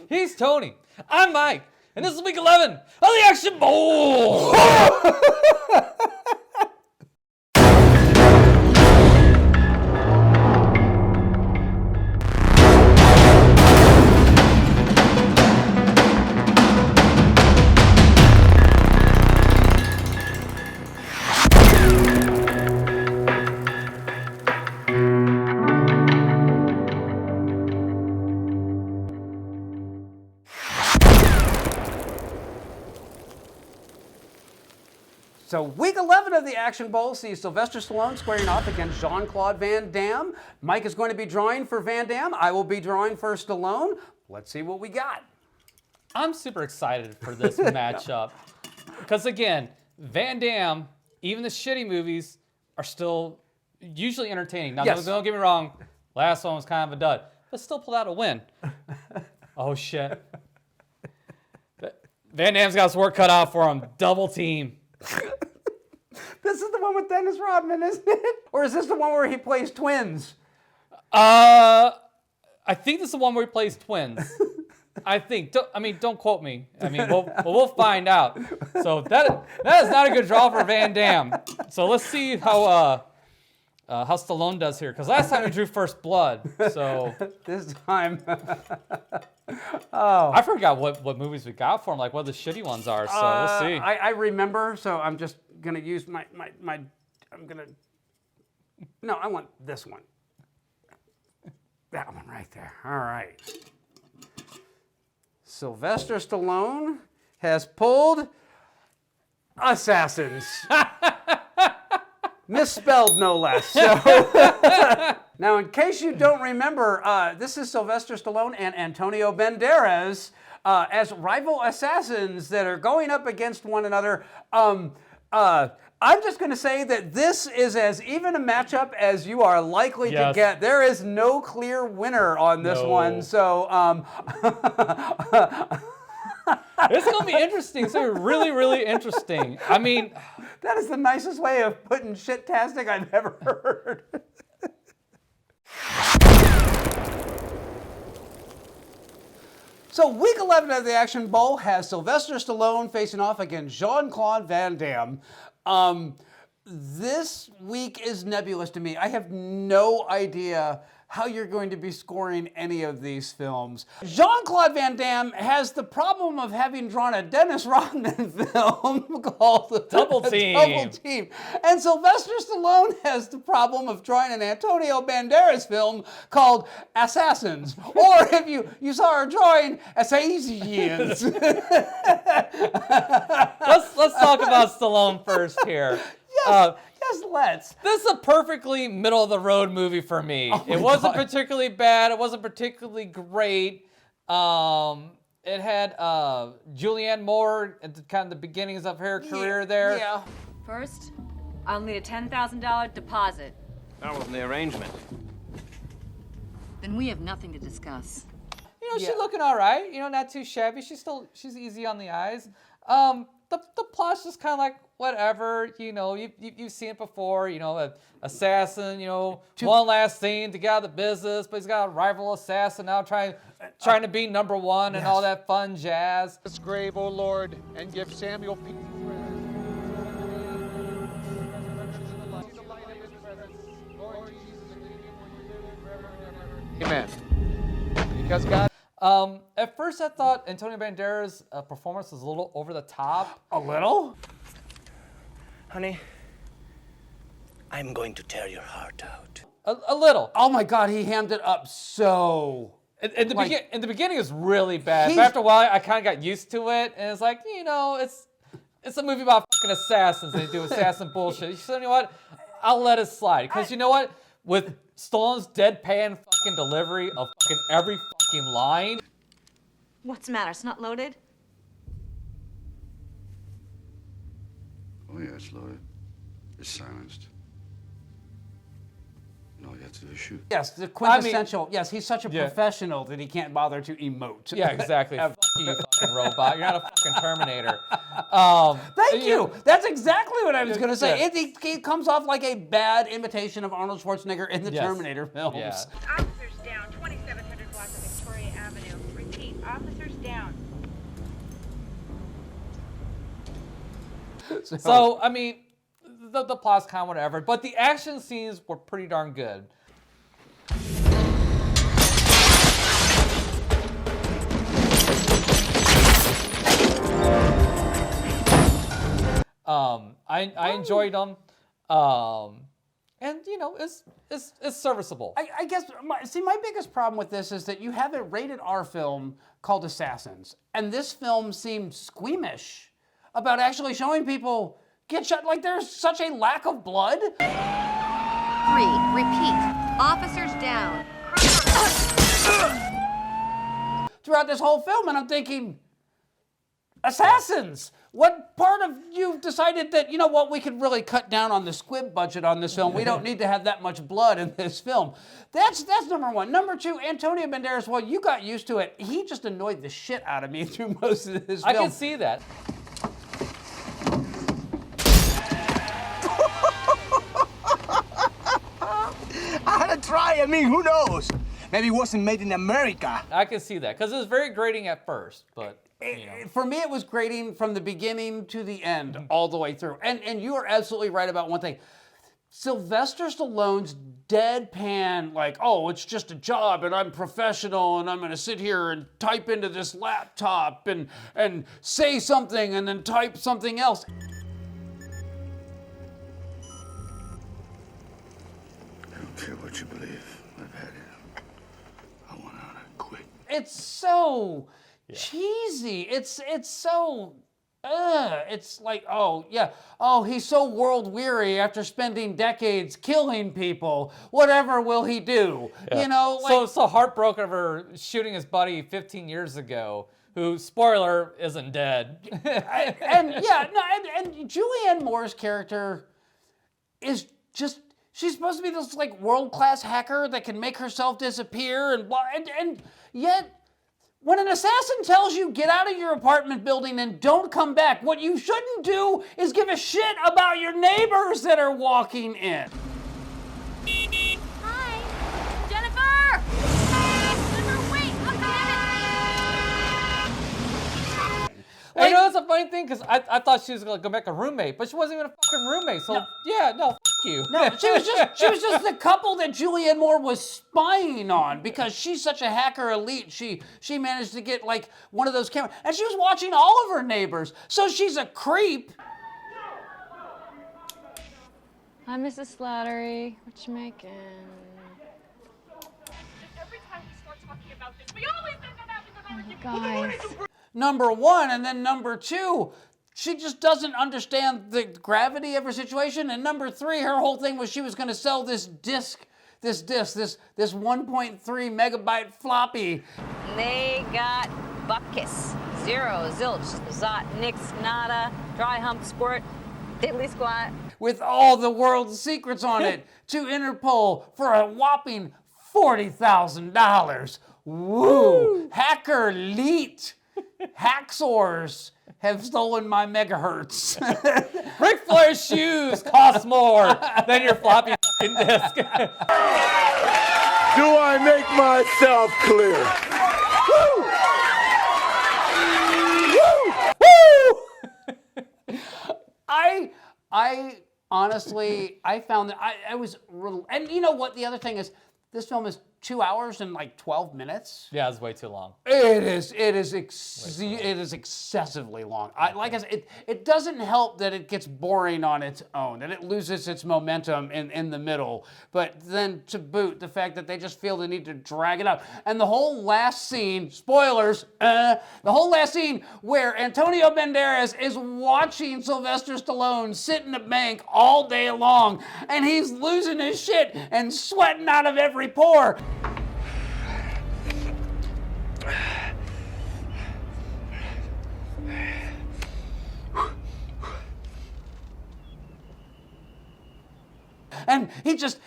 He's Tony. I'm Mike. And this is week 11 of the Action Bowl. So week 11 of the Action Bowl sees Sylvester Stallone squaring off against Jean-Claude Van Damme. Mike is going to be drawing for Van Damme. I will be drawing for Stallone. Let's see what we got. I'm super excited for this matchup. Because again, Van Damme, even the shitty movies, are still usually entertaining. Now, Yes. don't get me wrong, last one was kind of a dud, but still pulled out a win. Oh, shit. Van Damme's got his work cut out for him. Double team. This is the one with Dennis Rodman, isn't it? Or is this the one where he plays twins? I think this is the one where he plays twins. I think. Don't quote me. We'll find out. So that is not a good draw for Van Damme. So let's see how Stallone does here. Because last time he drew First Blood. So This time. I forgot what movies we got for him. Like what the shitty ones are. So we'll see. I remember, so I'm just going to use I want this one. That one right there. All right. Sylvester Stallone has pulled Assassins. Misspelled, no less. So now, in case you don't remember, this is Sylvester Stallone and Antonio Banderas as rival assassins that are going up against one another. I'm just going to say that this is as even a matchup as you are likely to get. There is no clear winner on this one. So It's going to be interesting. It's going to be really, really interesting. I mean, that is the nicest way of putting shit-tastic I've ever heard. So week 11 of the Action Bowl has Sylvester Stallone facing off against Jean-Claude Van Damme. This week is nebulous to me. I have no idea how you're going to be scoring any of these films. Jean-Claude Van Damme has the problem of having drawn a Dennis Rodman film called Double Team. Double Team. And Sylvester Stallone has the problem of drawing an Antonio Banderas film called Assassins. Or if you saw her drawing, Assassins. let's talk about Stallone first here. Yes, let's. This is a perfectly middle-of-the-road movie for me. It wasn't particularly bad. It wasn't particularly great. It had Julianne Moore at kind of the beginnings of her career there. Yeah. First, I'll need a $10,000 deposit. That wasn't the arrangement. Then we have nothing to discuss. She's looking all right. Not too shabby. She's easy on the eyes. The plot's just kind of like whatever. You've seen it before. Assassin. One last thing to get out of the business, but he's got a rival assassin now trying to be number one and all that fun jazz. This grave, O Lord, and give Samuel peace. Amen. Because God. At first, I thought Antonio Banderas' performance was a little over the top. A little? Honey, I'm going to tear your heart out. A little. Oh my God, he hammed it up so. In the beginning, it was really bad. But after a while, I kind of got used to it, and it's like, it's a movie about fucking assassins. They do assassin bullshit. So you know what? I'll let it slide. Because you know what? With Stallone's deadpan fucking delivery of fucking every fucking line. What's the matter? It's not loaded? Oh yeah, it's loaded. It's silenced. And all you have to do is shoot. Yes, the quintessential. Yes, he's such a professional that he can't bother to emote. Yeah, exactly. Fuck you, fucking robot. You're not a fucking Terminator. Thank you. That's exactly what I was going to say. It comes off like a bad imitation of Arnold Schwarzenegger in the Terminator films. Yeah. Officers down 2700 blocks of Victoria Avenue. Repeat, officers So I mean, the plot's kind of whatever, but the action scenes were pretty darn good. I enjoyed them, and you know, it's serviceable. I guess my biggest problem with this is that you have a rated R film called Assassins, and this film seemed squeamish about actually showing people get shot. Like there's such a lack of blood. 3. Repeat. Officers down. Throughout this whole film, and I'm thinking, Assassins! What part of you decided that, you know what, we could really cut down on the squib budget on this film. We don't need to have that much blood in this film. That's number one. Number two, Antonio Banderas, well, you got used to it. He just annoyed the shit out of me through most of this film. I can see that. I had to try. I mean, who knows? Maybe it wasn't made in America. I can see that, because it was very grating at first, but you know. For me, it was grating from the beginning to the end, all the way through. And you are absolutely right about one thing. Sylvester Stallone's deadpan, like, oh, it's just a job and I'm professional and I'm going to sit here and type into this laptop and say something and then type something else. I don't care what you believe. I've had it. I want out and quit. It's so cheesy. It's so, it's like, oh, yeah. Oh, he's so world weary after spending decades killing people. Whatever will he do? Yeah. You know, like, so heartbroken over shooting his buddy 15 years ago, who, spoiler, isn't dead. and Julianne Moore's character is just, she's supposed to be this like world-class hacker that can make herself disappear and blah, and yet when an assassin tells you get out of your apartment building and don't come back, what you shouldn't do is give a shit about your neighbors that are walking in. Hi! Jennifer! Jennifer, wait! Oh, damn it! You know, it's a funny thing, because I thought she was going to go make a roommate, but she wasn't even a fucking roommate, so yeah, no, fuck you. No, she was just the couple that Julianne Moore was spying on, because she's such a hacker elite. She managed to get like one of those cameras, and she was watching all of her neighbors. So she's a creep. Hi, Mrs. Slattery. What you making? Every time we start talking about this, we always end up having another Guys. Number one, and then number two, she just doesn't understand the gravity of her situation. And number three, her whole thing was she was going to sell this 1.3 megabyte floppy. They got buckus. Zero, zilch, zot, nix, nada, dry hump, squirt, diddly squat. With all the world's secrets on it to Interpol for a whopping $40,000. Woo! Hacker elite. Hacksaws have stolen my megahertz. Ric Flair's shoes cost more than your floppy fucking disk. Do I make myself clear? Woo! I honestly, I found that I was, and you know what? The other thing is, this film is 2 hours and like 12 minutes. Yeah, it's way too long. It is excessively long. Like I said, it doesn't help that it gets boring on its own, that it loses its momentum in the middle. But then to boot, the fact that they just feel the need to drag it out. And the whole last scene, spoilers, the whole last scene where Antonio Banderas is watching Sylvester Stallone sit in a bank all day long, and he's losing his shit and sweating out of every pore. And he just,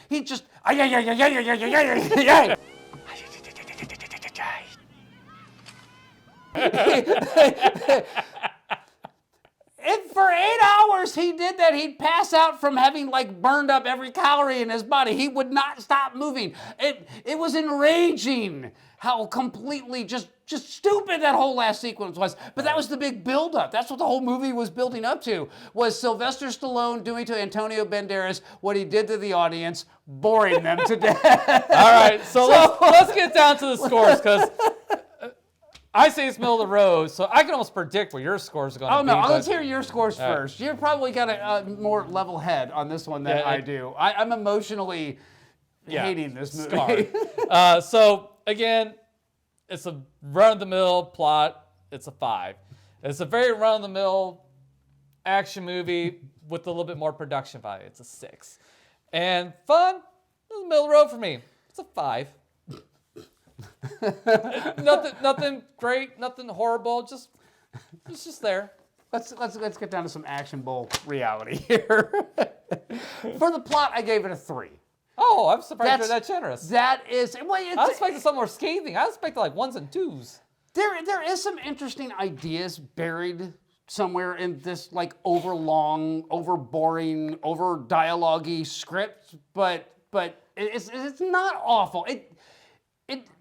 for 8 hours hours he did that, he'd pass out from having like burned up every calorie in his body. He would not stop moving. It was enraging how completely just stupid that whole last sequence was. But that was the big buildup. That's what the whole movie was building up to, was Sylvester Stallone doing to Antonio Banderas what he did to the audience, boring them to death. All right, so let's get down to the scores, because I say it's middle of the road, so I can almost predict what your scores are going to be. Oh, no, let's hear your scores first. You've probably got a more level head on this one than I do. I'm emotionally hating this movie. So, again, it's a run-of-the-mill plot. It's a 5. It's a very run-of-the-mill action movie with a little bit more production value. It's a 6. And fun, it's the middle of the road for me. It's a 5. nothing great, nothing horrible. It's just there. Let's get down to some Action Bowl reality here. For the plot, I gave it a 3. Oh, I'm surprised you're that generous. That is, well, I expected something more scathing. I expected like 1s and 2s. There is some interesting ideas buried somewhere in this like overlong, over-boring, over-dialogue-y script, but it's not awful.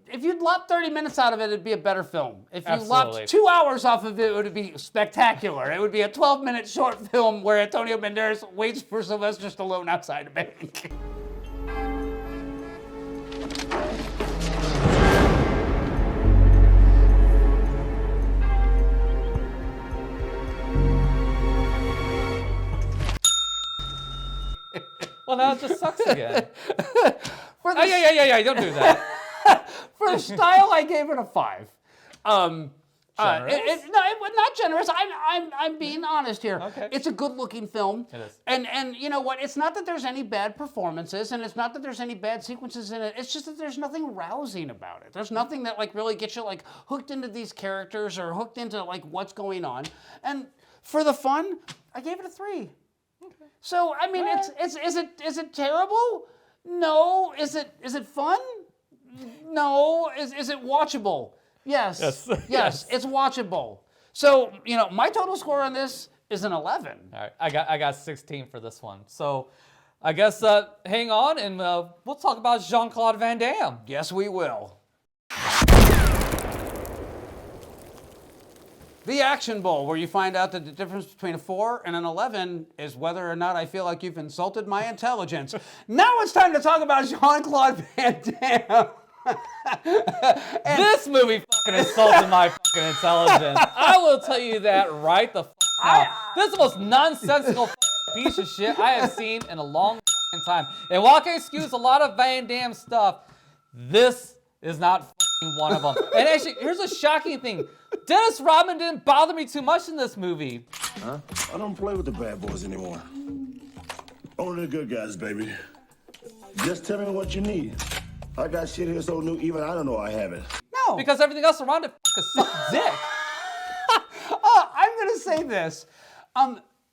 If you'd lop 30 minutes out of it, it'd be a better film. If you lopped 2 hours off of it, it would be spectacular. It would be a 12-minute short film where Antonio Banderas waits for Sylvester Stallone outside a bank. Well, now it just sucks again. Yeah, don't do that. For style, I gave it a 5. Generous? Not generous. I'm being honest here. Okay. It's a good-looking film. It is. And you know what? It's not that there's any bad performances, and it's not that there's any bad sequences in it. It's just that there's nothing rousing about it. There's nothing that like really gets you like hooked into these characters or hooked into like what's going on. And for the fun, I gave it a 3. Okay. So I mean, is it terrible? No. Is it fun? No. Is it watchable? Yes. Yes, it's watchable. So, you know, my total score on this is an 11. All right, I got 16 for this one. So, I guess hang on and we'll talk about Jean-Claude Van Damme. Yes, we will. The Action Bowl, where you find out that the difference between a 4 and an 11 is whether or not I feel like you've insulted my intelligence. Now it's time to talk about Jean-Claude Van Damme. This movie fucking insulted my fucking intelligence. I will tell you that right the fuck now. This is the most nonsensical piece of shit I have seen in a long fucking time. And while I can excuse a lot of Van Damme stuff, this is not fucking one of them. And actually, here's a shocking thing. Dennis Rodman didn't bother me too much in this movie. Huh? I don't play with the bad boys anymore. Only the good guys, baby. Just tell me what you need. I got shit here so new, even I don't know I have it. No. Because everything else around it fucking sucks dick. I'm going to say this.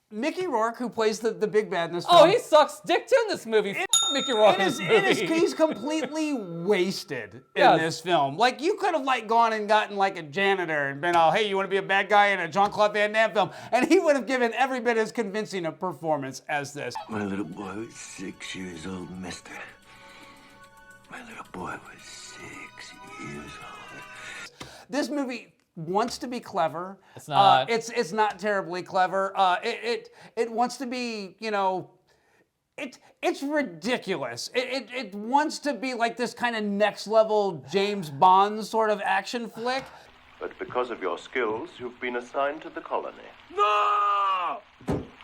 Mickey Rourke, who plays the big bad in this film. Oh, he sucks dick too in this movie. Fuck Mickey Rourke in this movie. He's completely wasted in this film. Like, you could have like gone and gotten like a janitor and been all, hey, you want to be a bad guy in a Jean-Claude Van Damme film? And he would have given every bit as convincing a performance as this. My little boy was 6 years old, mister. My little boy was 6 years old. This movie wants to be clever. It's not. It's not terribly clever. It wants to be, you know, it's ridiculous. It wants to be like this kind of next level James Bond sort of action flick. But because of your skills, you've been assigned to the colony. No!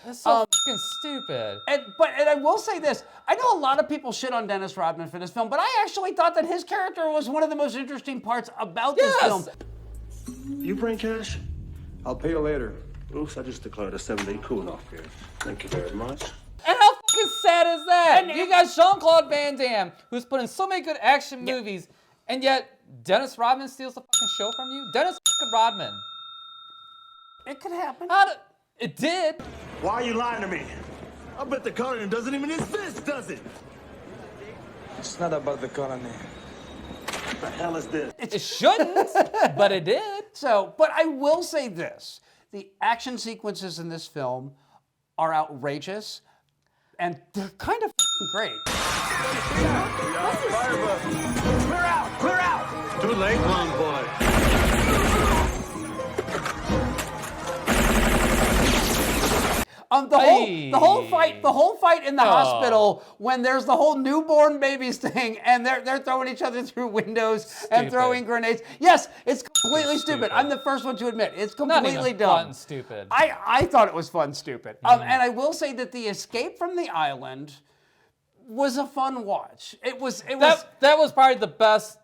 That's so fucking stupid. And I will say this, I know a lot of people shit on Dennis Rodman for this film, but I actually thought that his character was one of the most interesting parts about this film. You bring cash? I'll pay you later. Oops, I just declared a 7-day cool-off period. Thank you very much. And how fucking sad is that? And you got Jean-Claude Van Damme, who's put in so many good action movies, and yet Dennis Rodman steals the fucking show from you? Dennis fucking Rodman. It could happen. It did. Why are you lying to me? I bet the colony doesn't even exist, does it? It's not about the colony. What the hell is this? It shouldn't, but it did. So, but I will say this. The action sequences in this film are outrageous, and they're kind of great. Clear out! Clear out! Too late, long boy. The whole fight in the hospital when there's the whole newborn babies thing, and they're throwing each other through windows and throwing grenades. Yes, it's completely stupid. I'm the first one to admit it's completely Not even dumb. fun, stupid. I thought it was fun, stupid. And I will say that the escape from the island was a fun watch. It was. That was probably the best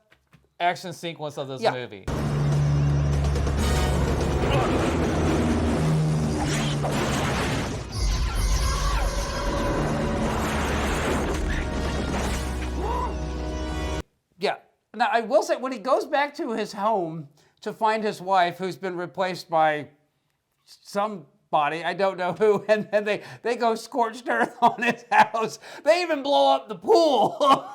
action sequence of this movie. Yeah. Now, I will say, when he goes back to his home to find his wife, who's been replaced by somebody, I don't know who, and then they go scorched earth on his house. They even blow up the pool.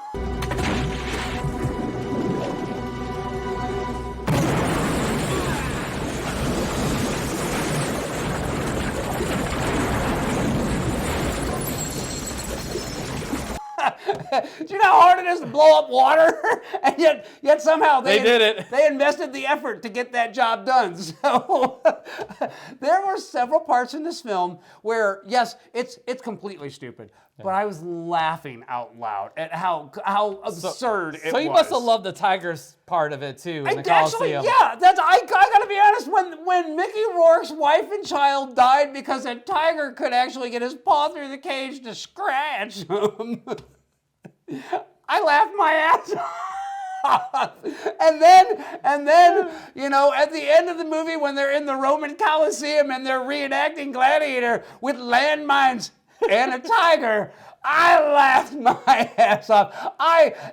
Do you know how hard it is to blow up water? And yet somehow they did it. They invested the effort to get that job done. So there were several parts in this film where, yes, it's completely stupid, but I was laughing out loud at how absurd it was. So you must have loved the tigers part of it too in the Actually, Coliseum. yeah, I gotta be honest. When Mickey Rourke's wife and child died because a tiger could actually get his paw through the cage to scratch him, I laughed my ass off. And then, you know, at the end of the movie when they're in the Roman Coliseum and they're reenacting Gladiator with landmines and a tiger, I laughed my ass off.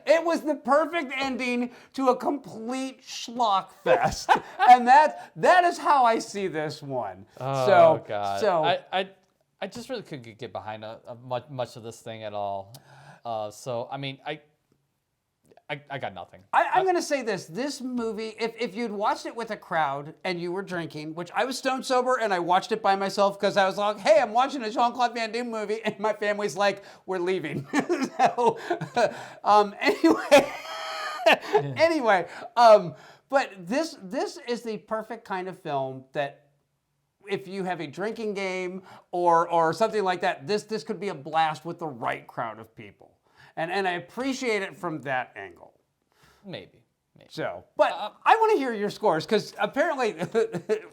It was the perfect ending to a complete schlock fest. And that is how I see this one. Oh, God. So I just really couldn't get behind much of this thing at all. So, I mean, I got nothing. I'm going to say this movie, if you'd watched it with a crowd and you were drinking, which I was stone sober and I watched it by myself because I was like, hey, I'm watching a Jean-Claude Van Damme movie, and my family's like, we're leaving. So, anyway, but this is the perfect kind of film that if you have a drinking game or something like that, this could be a blast with the right crowd of people. And I appreciate it from that angle. Maybe. So, but I want to hear your scores, because apparently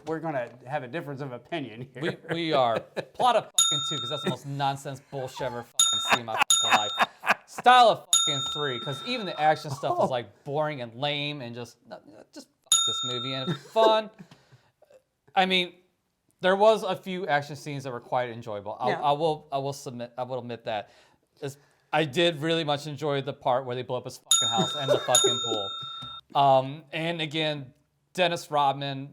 we're going to have a difference of opinion here. We are. Plot of fucking 2, because that's the most nonsense bullshit I've ever fucking seen in my fucking life. Style of fucking 3, because even the action stuff was like boring and lame and just fuck this movie. And it's fun. I mean, there was a few action scenes that were quite enjoyable. I will admit that. I did really much enjoy the part where they blow up his fucking house and the fucking pool. And again, Dennis Rodman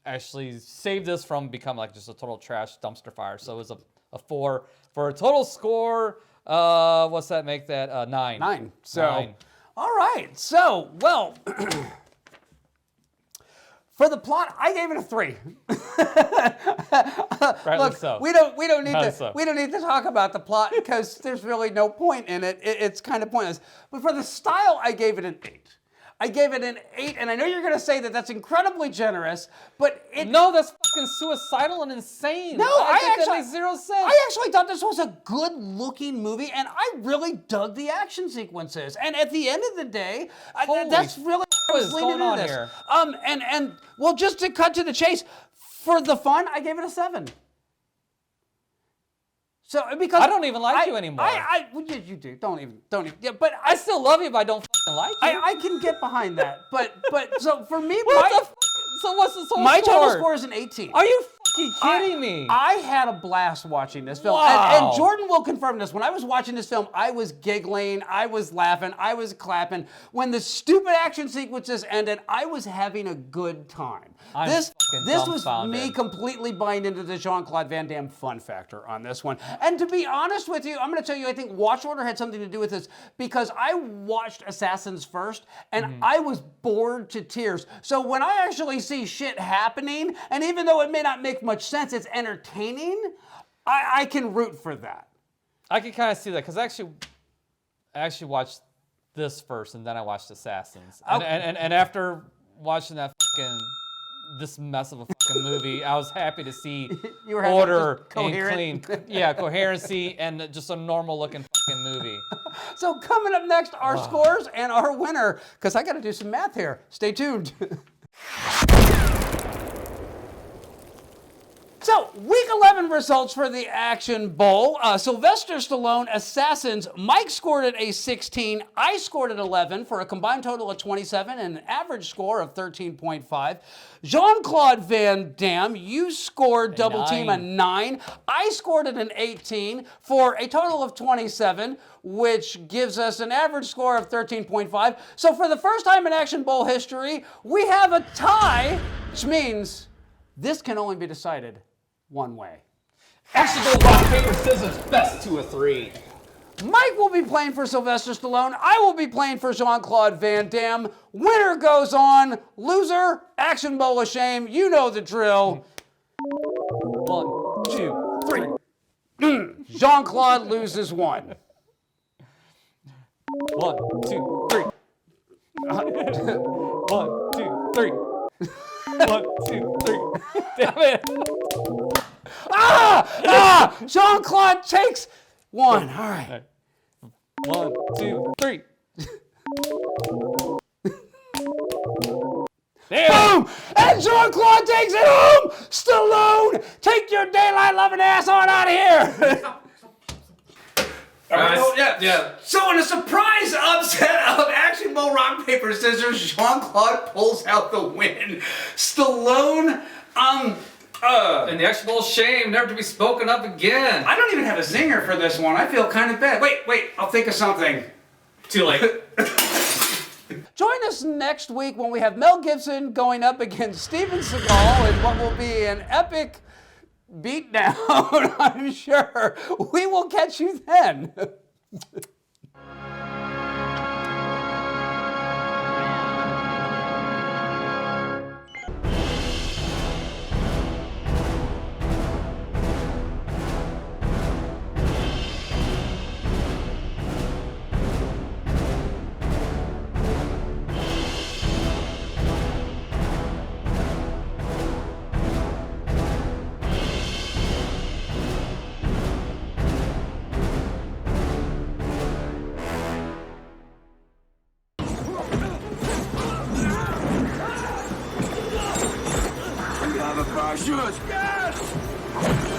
actually saved this from becoming like just a total trash dumpster fire. So it was a 4 for a total score. What's that make that? 9. 9. So, 9. All right. So, well, for the plot, I gave it a 3. Look, so. we don't need to talk about the plot because there's really no point in it. It's kind of pointless. But for the style, I gave it an 8. I gave it an 8, and I know you're going to say that that's incredibly generous, but No, that's fucking suicidal and insane. No, I think that makes 0 sense. I actually thought this was a good-looking movie, and I really dug the action sequences. And at the end of the day, that's really what is going on here? And well, just to cut to the chase, for the fun, I gave it a 7. So because I don't even like you anymore. Well, you do. Don't even. Yeah, but I still love you, but I don't fucking like you. I can get behind that. But so for me, so what's the total my score? total score is an 18. Are you fucking kidding me? I had a blast watching this film. Wow. And Jordan will confirm this. When I was watching this film, I was giggling, I was laughing, I was clapping. When the stupid action sequences ended, I was having a good time. This was me completely buying into the Jean-Claude Van Damme fun factor on this one. And to be honest with you, I'm going to tell you, I think watch order had something to do with this, because I watched Assassins first, and I was bored to tears. So when I actually see shit happening, and even though it may not make much sense, it's entertaining, I can root for that. I can kind of see that because I actually watched this first and then I watched Assassins. And after watching that this mess of a fucking movie, I was happy to see You were order and coherent. clean, coherency and just a normal looking fucking movie. So coming up next, our scores and our winner, because I got to do some math here. Stay tuned. So, week 11 results for the Action Bowl. Sylvester Stallone, Assassins. Mike scored at a 16. I scored at 11 for a combined total of 27 and an average score of 13.5. Jean-Claude Van Damme, you scored double team a 9. I scored at an 18 for a total of 27, which gives us an average score of 13.5. So, for the first time in Action Bowl history, we have a tie, which means this can only be decided one way. Action Bowl rock, paper, scissors, best 2 of 3. Mike will be playing for Sylvester Stallone. I will be playing for Jean-Claude Van Damme. Winner goes on. Loser, Action Bowl of Shame. You know the drill. 1, 2, 3. Jean-Claude loses 1. 1, 2, 3. 1, 2, 3. 1, 2, 3. Damn it. Jean-Claude takes 1. All right. 1, 2, 3. Boom! And Jean-Claude takes it home! Stallone, take your daylight loving ass on out of here! Yeah. So in a surprise upset of Action Bowl rock, paper, scissors, Jean-Claude pulls out the win. Stallone, And the Action Bowl shame, never to be spoken of again. I don't even have a zinger for this one. I feel kind of bad. Wait, I'll think of something. Too late. Join us next week when we have Mel Gibson going up against Steven Seagal in what will be an epic beatdown, I'm sure. We will catch you then. Shoot! Yes!